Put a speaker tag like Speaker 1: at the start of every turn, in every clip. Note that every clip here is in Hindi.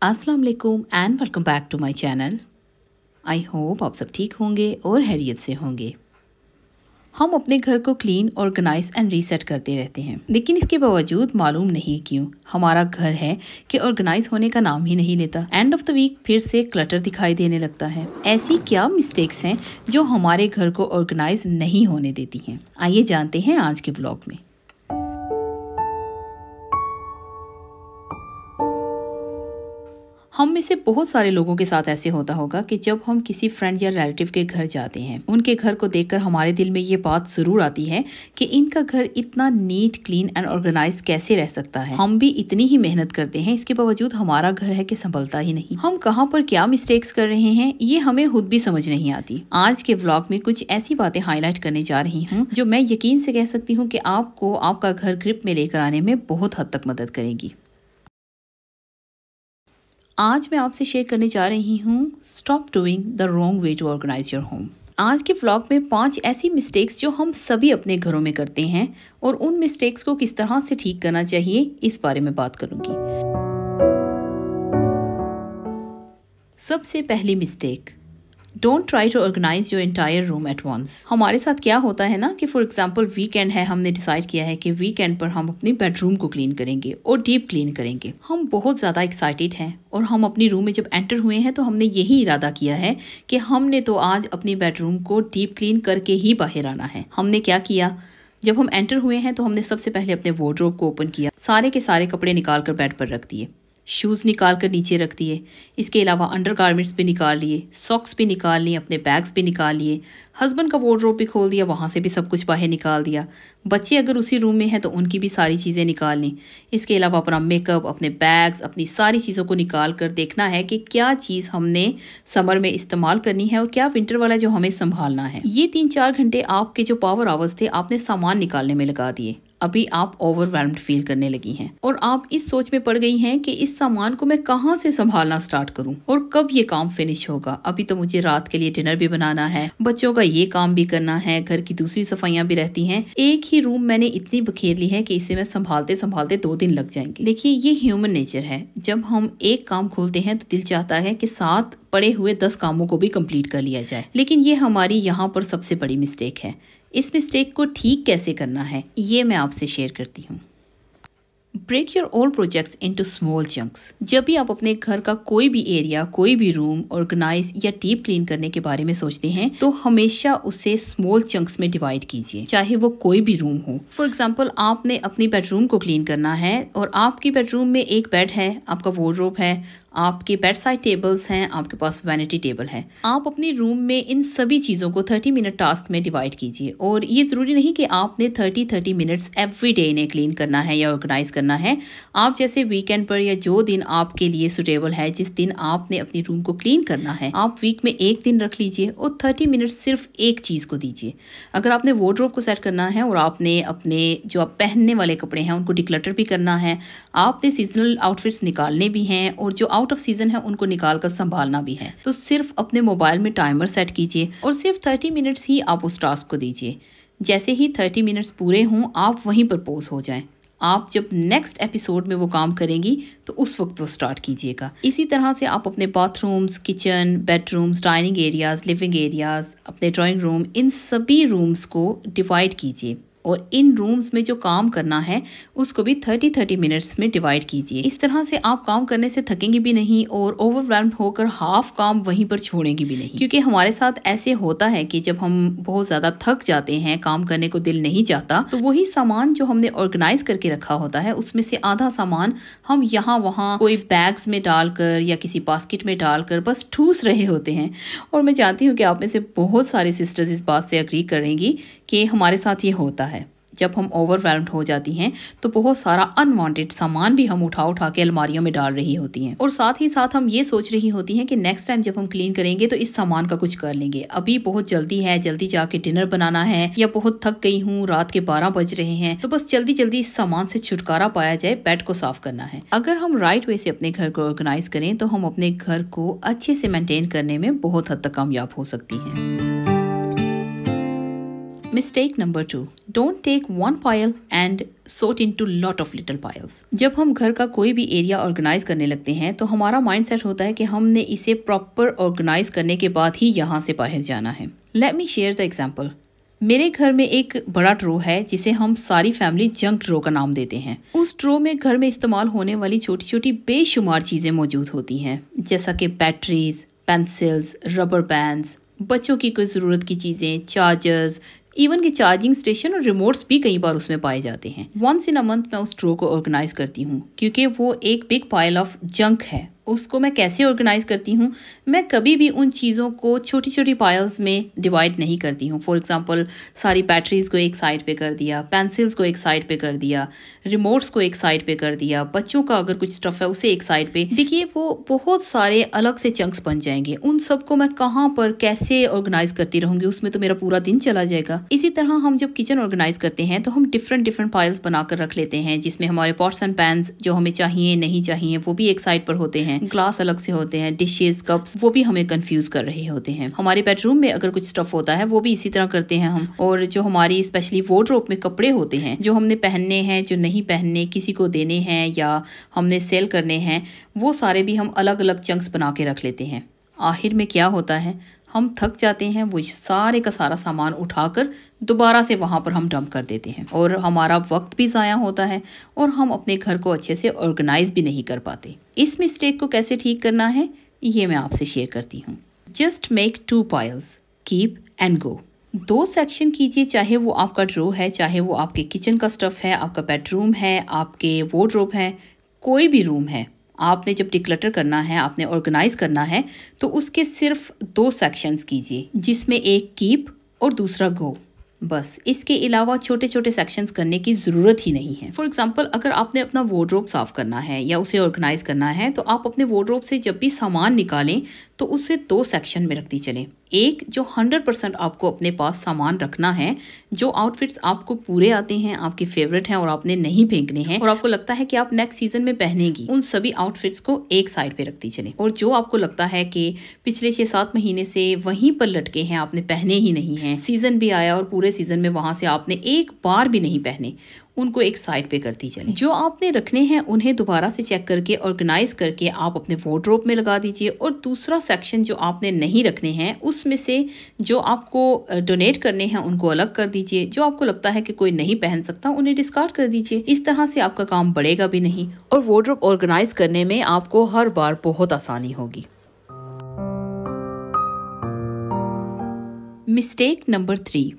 Speaker 1: अस्सलाम वालेकुम and welcome back to my channel. I hope आप सब ठीक होंगे और खैरियत से होंगे। हम अपने घर को क्लीन, ऑर्गेनाइज एंड रीसेट करते रहते हैं, लेकिन इसके बावजूद मालूम नहीं क्यों हमारा घर है कि ऑर्गेनाइज होने का नाम ही नहीं लेता। एंड ऑफ द वीक फिर से क्लटर दिखाई देने लगता है। ऐसी क्या मिस्टेक्स हैं जो हमारे घर को ऑर्गेनाइज नहीं होने देती हैं? आइए जानते हैं आज के ब्लॉग में। हम में से बहुत सारे लोगों के साथ ऐसे होता होगा कि जब हम किसी फ्रेंड या रिलेटिव के घर जाते हैं, उनके घर को देखकर हमारे दिल में ये बात जरूर आती है कि इनका घर इतना नीट, क्लीन एंड ऑर्गेनाइज कैसे रह सकता है। हम भी इतनी ही मेहनत करते हैं, इसके बावजूद हमारा घर है कि संभलता ही नहीं। हम कहाँ पर क्या मिस्टेक्स कर रहे हैं ये हमें खुद भी समझ नहीं आती। आज के व्लॉग में कुछ ऐसी बातें हाईलाइट करने जा रही हूँ जो मैं यकीन से कह सकती हूँ कि आपको आपका घर ग्रिप में लेकर आने में बहुत हद तक मदद करेगी। आज मैं आपसे शेयर करने जा रही हूँ stop doing the wrong way to organise your home. आज के व्लॉग में 5 ऐसी मिस्टेक्स जो हम सभी अपने घरों में करते हैं और उन मिस्टेक्स को किस तरह से ठीक करना चाहिए इस बारे में बात करूंगी। सबसे पहली mistake, don't try to organise your entire room at once. हमारे साथ क्या होता है ना कि फॉर एग्जाम्पल वीकेंड है, हमने डिसाइड किया है कि वीकेंड पर हम अपनी बेडरूम को क्लीन करेंगे और डीप क्लीन करेंगे। हम बहुत ज़्यादा एक्साइटेड हैं और हम अपनी रूम में जब एंटर हुए हैं तो हमने यही इरादा किया है कि हमने तो आज अपनी बेडरूम को डीप क्लीन करके ही बाहर आना है। हमने क्या किया, जब हम एंटर हुए हैं तो हमने सबसे पहले अपने वार्डरोब को ओपन किया, सारे के सारे कपड़े निकाल कर बेड पर रख दिए, शूज़ निकाल कर नीचे रख दिए, इसके अलावा अंडर गारमेंट्स भी निकाल लिए, सॉक्स भी निकाल लिए, अपने बैग्स भी निकाल लिए, हस्बैंड का वार्डरोब भी खोल दिया, वहाँ से भी सब कुछ बाहर निकाल दिया। बच्चे अगर उसी रूम में हैं तो उनकी भी सारी चीज़ें निकाल ली। इसके अलावा अपना मेकअप, अपने बैग्स, अपनी सारी चीज़ों को निकाल कर देखना है कि क्या चीज़ हमने समर में इस्तेमाल करनी है और क्या विंटर वाला जो हमें संभालना है। ये 3-4 घंटे आपके जो पावर आवर्स थे आपने सामान निकालने में लगा दिए। अभी आप ओवरवेल्म्ड फील करने लगी हैं और आप इस सोच में पड़ गई हैं कि इस सामान को मैं कहाँ से संभालना स्टार्ट करूं और कब ये काम फिनिश होगा। अभी तो मुझे रात के लिए डिनर भी बनाना है, बच्चों का ये काम भी करना है, घर की दूसरी सफाइयां भी रहती हैं। एक ही रूम मैंने इतनी बखेर ली है कि इसे मैं संभालते संभालते 2 दिन लग जाएंगे। देखिए, ये ह्यूमन नेचर है। जब हम एक काम खोलते हैं तो दिल चाहता है कि साथ पड़े हुए 10 कामों को भी कंप्लीट कर लिया जाए, लेकिन ये हमारी यहाँ पर सबसे बड़ी मिस्टेक है। इस मिस्टेक को ठीक कैसे करना है ये मैं आपसे शेयर करती हूँ। Break your all projects into small chunks. जब भी आप अपने घर का कोई भी एरिया, कोई भी रूम ऑर्गेनाइज या डीप क्लीन करने के बारे में सोचते हैं तो हमेशा उसे स्मॉल चंक्स में डिवाइड कीजिए, चाहे वो कोई भी रूम हो। फॉर एग्जाम्पल, आपने अपनी बेडरूम को क्लीन करना है और आपकी बेडरूम में एक बेड है, आपका वार्डरोब है, आपके बेड साइड टेबल्स हैं, आपके पास वैनिटी टेबल है। आप अपनी रूम में इन सभी चीज़ों को 30 मिनट टास्क में डिवाइड कीजिए और ये ज़रूरी नहीं कि आपने 30 मिनट्स एवरी डे इन्हें क्लीन करना है या ऑर्गेनाइज करना है। आप जैसे वीकेंड पर या जो दिन आपके लिए सुटेबल है, जिस दिन आपने अपनी रूम को क्लीन करना है, आप वीक में एक दिन रख लीजिए और 30 मिनट सिर्फ एक चीज़ को दीजिए। अगर आपने वार्डरोब को सेट करना है और आपने अपने जो आप पहनने वाले कपड़े हैं उनको डिक्लटर भी करना है, आपने सीजनल आउटफिट्स निकालने भी हैं और जो आउट ऑफ सीजन है उनको निकाल कर संभालना भी है, तो सिर्फ अपने मोबाइल में टाइमर सेट कीजिए और सिर्फ 30 मिनट्स ही आप उस टास्क को दीजिए। जैसे ही 30 मिनट्स पूरे हों आप वहीं पर पॉज हो जाएं। आप जब नेक्स्ट एपिसोड में वो काम करेंगी तो उस वक्त वो स्टार्ट कीजिएगा। इसी तरह से आप अपने bathrooms, kitchen, bedrooms, dining areas, living areas, अपने ड्राइंग रूम, इन सभी रूम्स को डिवाइड कीजिए और इन रूम्स में जो काम करना है उसको भी 30 मिनट्स में डिवाइड कीजिए। इस तरह से आप काम करने से थकेंगे भी नहीं और ओवरवेल्म्ड होकर हाफ काम वहीं पर छोड़ेंगे भी नहीं। क्योंकि हमारे साथ ऐसे होता है कि जब हम बहुत ज़्यादा थक जाते हैं, काम करने को दिल नहीं चाहता, तो वही सामान जो हमने ऑर्गेनाइज करके रखा होता है उसमें से आधा सामान हम यहाँ वहाँ कोई बैग्स में डालकर या किसी बास्केट में डालकर बस ठूस रहे होते हैं। और मैं जानती हूँ कि आप में से बहुत सारी सिस्टर्स इस बात से एग्री करेंगी कि हमारे साथ ये होता है। जब हम ओवरवेल्म्ड हो जाती हैं तो बहुत सारा अनवांटेड सामान भी हम उठा उठा के अलमारियों में डाल रही होती हैं और साथ ही साथ हम ये सोच रही होती हैं कि नेक्स्ट टाइम जब हम क्लीन करेंगे तो इस सामान का कुछ कर लेंगे, अभी बहुत जल्दी है, जल्दी जाके डिनर बनाना है, या बहुत थक गई हूँ, रात के 12 बज रहे हैं, तो बस जल्दी जल्दी इस सामान से छुटकारा पाया जाए, बेड को साफ करना है। अगर हम राइट वे से अपने घर को ऑर्गेनाइज करें तो हम अपने घर को अच्छे से मेंटेन करने में बहुत हद तक कामयाब हो सकती हैं। Mistake number 2, don't take one pile and sort into lot of little piles। जब हम घर का कोई भी एरिया ऑर्गेनाइज करने लगते हैं तो हमारा माइंडसेट होता है कि हमने इसे प्रॉपर ऑर्गेनाइज करने के बाद ही यहाँ से बाहर जाना है। Let me share the example. मेरे घर में एक बड़ा ड्रो है जिसे हम सारी फैमिली जंक ड्रो का नाम देते हैं। उस ड्रो में घर में इस्तेमाल होने वाली छोटी छोटी बेशुमार चीज़ें मौजूद होती हैं, जैसा कि बैटरीज, पेंसिल्स, रबर बैंड्स, बच्चों की कोई ज़रूरत की चीज़ें, चार्जर्स, इवन कि चार्जिंग स्टेशन और रिमोट्स भी कई बार उसमें पाए जाते हैं। वंस इन अ मंथ मैं उस ड्रो को ऑर्गेनाइज करती हूँ क्योंकि वो एक बिग पाइल ऑफ जंक है। उसको मैं कैसे ऑर्गेनाइज करती हूँ, मैं कभी भी उन चीज़ों को छोटी छोटी पाइल्स में डिवाइड नहीं करती हूँ। फॉर एग्जांपल सारी बैटरीज को एक साइड पे कर दिया, पेंसिल्स को एक साइड पे कर दिया, रिमोट्स को एक साइड पे कर दिया, बच्चों का अगर कुछ स्टफ है उसे एक साइड पे। देखिए वो बहुत सारे अलग से चंक्स बन जाएंगे। उन सबको मैं कहाँ पर कैसे ऑर्गेनाइज करती रहूँगी, उसमें तो मेरा पूरा दिन चला जाएगा। इसी तरह हम जब किचन ऑर्गेनाइज करते हैं तो हम डिफरेंट पाइल्स बनाकर रख लेते हैं, जिसमें हमारे पॉट्स एंड पैन्स जो हमें चाहिए नहीं चाहिए वो भी एक साइड पर होते हैं, ग्लास अलग से होते हैं, डिशेस, कप्स वो भी हमें कंफ्यूज कर रहे होते हैं। हमारे बेडरूम में अगर कुछ स्टफ होता है वो भी इसी तरह करते हैं हम। और जो हमारी स्पेशली वार्डरोब में कपड़े होते हैं जो हमने पहनने हैं, जो नहीं पहनने, किसी को देने हैं या हमने सेल करने हैं, वो सारे भी हम अलग अलग चंक्स बना के रख लेते हैं। आखिर में क्या होता है, हम थक जाते हैं, वो सारे का सारा सामान उठाकर दोबारा से वहाँ पर हम डंप कर देते हैं और हमारा वक्त भी ज़ाया होता है और हम अपने घर को अच्छे से ऑर्गेनाइज भी नहीं कर पाते। इस मिस्टेक को कैसे ठीक करना है ये मैं आपसे शेयर करती हूँ। Just make 2 piles, keep and go. 2 section कीजिए, चाहे वो आपका ड्रो है, चाहे वो आपके किचन का स्टफ है, आपका बेडरूम है, आपके वार्डरोब है, कोई भी रूम है। आपने जब डिक्लटर करना है, आपने ऑर्गेनाइज करना है तो उसके सिर्फ 2 सेक्शंस कीजिए, जिसमें एक कीप और दूसरा गो। बस इसके अलावा छोटे छोटे सेक्शंस करने की ज़रूरत ही नहीं है। फॉर एग्जांपल अगर आपने अपना वार्डरोब साफ़ करना है या उसे ऑर्गेनाइज करना है तो आप अपने वार्डरोब से जब भी सामान निकालें तो उसे 2 सेक्शन में रखती चलें। एक जो 100% आपको अपने पास सामान रखना है, जो आउटफिट्स आपको पूरे आते हैं, आपके फेवरेट हैं और आपने नहीं फेंकने हैं और आपको लगता है कि आप नेक्स्ट सीजन में पहनेंगी, उन सभी आउटफिट्स को एक साइड पे रखती चलें। और जो आपको लगता है कि पिछले 6-7 महीने से वहीं पर लटके हैं, आपने पहने ही नहीं हैं, सीजन भी आया और पूरे सीजन में वहां से आपने एक बार भी नहीं पहने, उनको एक साइड पे करती चलें। जो आपने रखने हैं उन्हें दोबारा से चेक करके ऑर्गेनाइज करके आप अपने वार्डरोब में लगा दीजिए और दूसरा सेक्शन जो आपने नहीं रखने हैं उसमें से जो आपको डोनेट करने हैं उनको अलग कर दीजिए। जो आपको लगता है कि कोई नहीं पहन सकता उन्हें डिस्कार्ड कर दीजिए। इस तरह से आपका काम बढ़ेगा भी नहीं और वार्डरोब ऑर्गेनाइज करने में आपको हर बार बहुत आसानी होगी। Mistake number 3,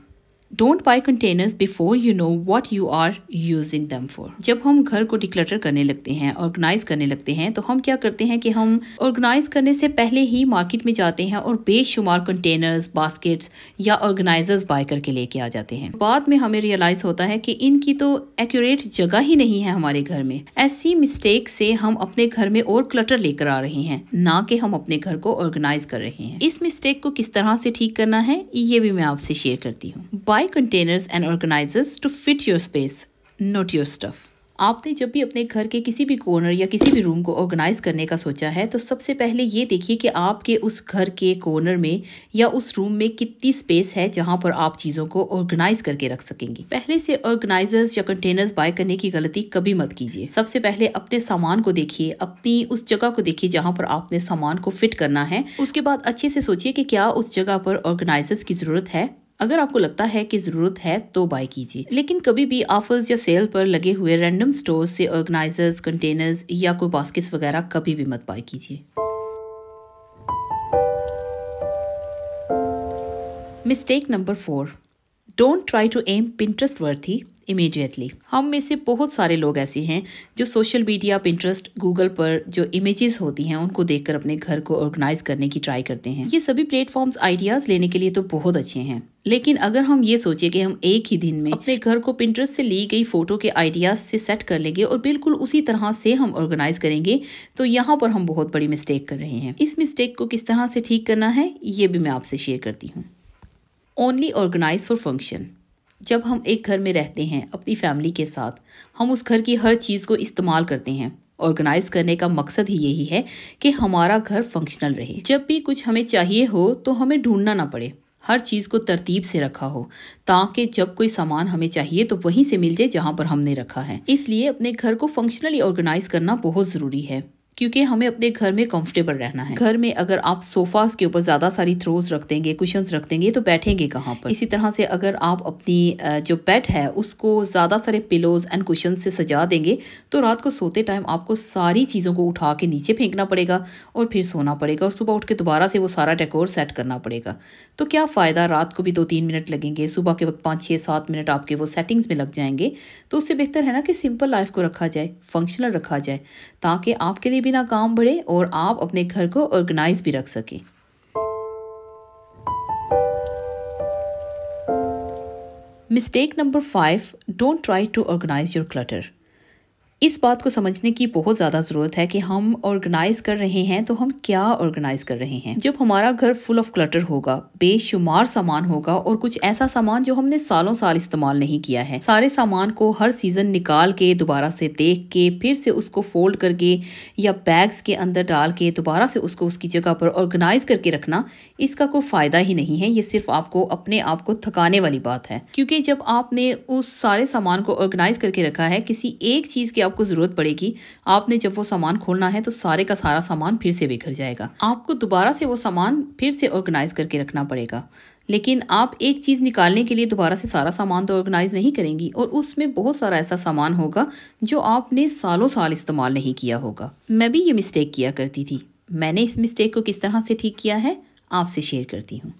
Speaker 1: don't buy containers before you know what you are using them for. जब हम घर को डिक्लटर करने लगते हैं, ऑर्गेनाइज करने लगते हैं, तो हम क्या करते हैं कि हम ऑर्गेनाइज करने से पहले ही मार्केट में जाते हैं और बेशुमार कंटेनर्स, बास्केट्स या ऑर्गेनाइजर्स बाय करके लेके आ जाते हैं। बाद में हमें रियलाइज होता है कि इनकी तो एक्यूरेट जगह ही नहीं है हमारे घर में। ऐसी मिस्टेक से हम अपने घर में और क्लटर लेकर आ रहे हैं, ना कि हम अपने घर को ऑर्गेनाइज कर रहे हैं। इस मिस्टेक को किस तरह से ठीक करना है ये भी मैं आपसे शेयर करती हूँ। Buy containers and organizers to fit your space, not your stuff। आपने जब भी अपने घर के किसी भी कॉर्नर या किसी भी रूम को ऑर्गेनाइज करने का सोचा है तो सबसे पहले ये देखिए कि आपके उस घर के कॉर्नर में या उस रूम में कितनी स्पेस है जहां पर आप चीज़ों को ऑर्गेनाइज करके रख सकेंगी। पहले से ऑर्गेनाइजर्स या कंटेनर्स बाय करने की गलती कभी मत कीजिए। सबसे पहले अपने सामान को देखिए, अपनी उस जगह को देखिए जहां पर आपने सामान को फिट करना है। उसके बाद अच्छे से सोचिए कि क्या उस जगह पर ऑर्गेनाइजर्स की ज़रूरत है। अगर आपको लगता है कि ज़रूरत है तो बाय कीजिए, लेकिन कभी भी ऑफर्स या सेल पर लगे हुए रैंडम स्टोर्स से ऑर्गेनाइजर्स, कंटेनर्स या कोई बास्केट्स वगैरह कभी भी मत बाय कीजिए। Mistake number 4, don't try to aim Pinterest worthy immediately. हम में से बहुत सारे लोग ऐसे हैं जो सोशल मीडिया, पिंटरेस्ट, गूगल पर जो इमेजेस होती हैं उनको देखकर अपने घर को ऑर्गेनाइज करने की ट्राई करते हैं। ये सभी प्लेटफॉर्म्स आइडियाज लेने के लिए तो बहुत अच्छे हैं, लेकिन अगर हम ये सोचे कि हम एक ही दिन में अपने घर को पिंटरेस्ट से ली गई फोटो के आइडियाज से सेट कर लेंगे और बिल्कुल उसी तरह से हम ऑर्गेनाइज करेंगे, तो यहाँ पर हम बहुत बड़ी मिस्टेक कर रहे हैं। इस मिस्टेक को किस तरह से ठीक करना है ये भी मैं आपसे शेयर करती हूँ। Only organise for function. जब हम एक घर में रहते हैं अपनी फैमिली के साथ, हम उस घर की हर चीज़ को इस्तेमाल करते हैं। ऑर्गेनाइज करने का मकसद ही यही है कि हमारा घर फंक्शनल रहे। जब भी कुछ हमें चाहिए हो तो हमें ढूंढना ना पड़े, हर चीज़ को तरतीब से रखा हो, ताकि जब कोई सामान हमें चाहिए तो वहीं से मिल जाए जहाँ पर हमने रखा है। इसलिए अपने घर को फंक्शनली ऑर्गेनाइज करना बहुत ज़रूरी है, क्योंकि हमें अपने घर में कंफर्टेबल रहना है। घर में अगर आप सोफास के ऊपर ज़्यादा सारी थ्रोज रख देंगे, कुशंस रख देंगे, तो बैठेंगे कहाँ पर। इसी तरह से अगर आप अपनी जो बेड है उसको ज़्यादा सारे पिलोज एंड कुशन से सजा देंगे, तो रात को सोते टाइम आपको सारी चीज़ों को उठा के नीचे फेंकना पड़ेगा और फिर सोना पड़ेगा, और सुबह उठ के दोबारा से वो सारा डेकोर सेट करना पड़ेगा। तो क्या फ़ायदा, रात को भी 2-3 मिनट लगेंगे, सुबह के वक्त 5-6-7 मिनट आपके वो सेटिंग्स में लग जाएंगे। तो उससे बेहतर है ना कि सिंपल लाइफ को रखा जाए, फंक्शनल रखा जाए, ताकि आपके लिए भी ना काम बढ़े और आप अपने घर को ऑर्गेनाइज भी रख सकें। Mistake number 5, don't try to organise your clutter. इस बात को समझने की बहुत ज़्यादा ज़रूरत है कि हम ऑर्गेनाइज कर रहे हैं तो हम क्या ऑर्गेनाइज कर रहे हैं। जब हमारा घर फुल ऑफ क्लटर होगा, बेशुमार सामान होगा और कुछ ऐसा सामान जो हमने सालों साल इस्तेमाल नहीं किया है, सारे सामान को हर सीज़न निकाल के दोबारा से देख के फिर से उसको फोल्ड करके या बैग्स के अंदर डाल के दोबारा से उसको उसकी जगह पर ऑर्गेनाइज करके रखना, इसका कोई फ़ायदा ही नहीं है। ये सिर्फ आपको अपने आप को थकाने वाली बात है, क्योंकि जब आपने उस सारे सामान को ऑर्गेनाइज करके रखा है, किसी एक चीज़ की आपको ज़रूरत पड़ेगी, आपने जब वो सामान खोलना है तो सारे का सारा सामान फिर से बिखर जाएगा। आपको दोबारा से वो सामान फिर से ऑर्गेनाइज करके रखना पड़ेगा। लेकिन आप एक चीज़ निकालने के लिए दोबारा से सारा सामान तो ऑर्गेनाइज नहीं करेंगी, और उसमें बहुत सारा ऐसा सामान होगा जो आपने सालों साल इस्तेमाल नहीं किया होगा। मैं भी ये मिस्टेक किया करती थी। मैंने इस मिस्टेक को किस तरह से ठीक किया है आपसे शेयर करती हूँ।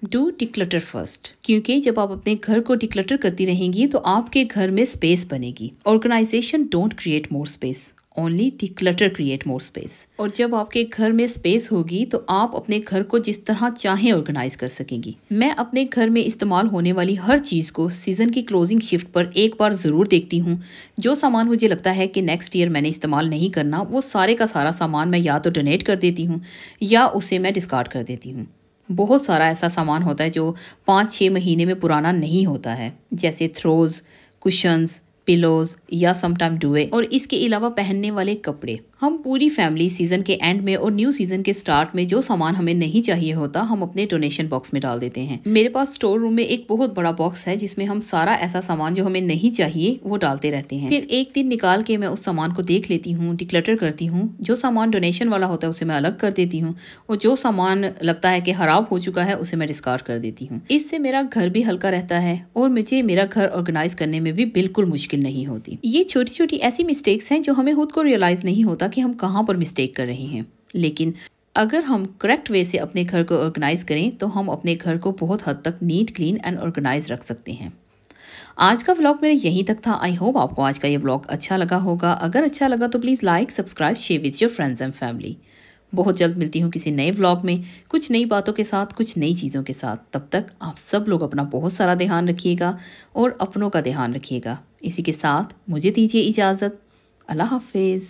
Speaker 1: डू डिक्लटर फर्स्ट, क्योंकि जब आप अपने घर को डिक्लटर करती रहेंगी तो आपके घर में स्पेस बनेगी। Organisation don't create more space, only declutter create more space. और जब आपके घर में स्पेस होगी तो आप अपने घर को जिस तरह चाहें ऑर्गेनाइज कर सकेंगी। मैं अपने घर में इस्तेमाल होने वाली हर चीज़ को सीज़न की क्लोजिंग शिफ्ट पर एक बार ज़रूर देखती हूँ। जो सामान मुझे लगता है कि नेक्स्ट ईयर मैंने इस्तेमाल नहीं करना, वो सारे का सारा सामान मैं या तो डोनेट कर देती हूँ या उसे मैं डिस्कार्ड कर देती हूँ। बहुत सारा ऐसा सामान होता है जो 5-6 महीने में पुराना नहीं होता है, जैसे थ्रोज, कुशंस, पिलोज या समटाइम डुवे। और इसके अलावा पहनने वाले कपड़े। हम पूरी फैमिली सीज़न के एंड में और न्यू सीज़न के स्टार्ट में जो सामान हमें नहीं चाहिए होता, हम अपने डोनेशन बॉक्स में डाल देते हैं। मेरे पास स्टोर रूम में एक बहुत बड़ा बॉक्स है जिसमें हम सारा ऐसा सामान जो हमें नहीं चाहिए वो डालते रहते हैं। फिर एक दिन निकाल के मैं उस सामान को देख लेती हूँ, डिक्लटर करती हूँ। जो सामान डोनेशन वाला होता है उसे मैं अलग कर देती हूँ, और जो सामान लगता है कि खराब हो चुका है उसे मैं डिस्कार्ड कर देती हूँ। इससे मेरा घर भी हल्का रहता है और मुझे मेरा घर ऑर्गेनाइज करने में भी बिल्कुल मुश्किल नहीं होती। ये छोटी छोटी ऐसी मिस्टेक्स हैं जो हमें खुद को रियलाइज नहीं होता कि हम कहाँ पर मिस्टेक कर रहे हैं। लेकिन अगर हम करेक्ट वे से अपने घर को ऑर्गेनाइज करें तो हम अपने घर को बहुत हद तक नीट, क्लीन एंड ऑर्गेनाइज रख सकते हैं। आज का व्लॉग मेरा यहीं तक था। आई होप आपको आज का ये व्लॉग अच्छा लगा होगा। अगर अच्छा लगा तो please like, subscribe, share with your friends and family. बहुत जल्द मिलती हूँ किसी नए व्लॉग में, कुछ नई बातों के साथ, कुछ नई चीज़ों के साथ। तब तक आप सब लोग अपना बहुत सारा ध्यान रखिएगा और अपनों का ध्यान रखिएगा। इसी के साथ मुझे दीजिए इजाज़त। अल्लाह हाफिज़।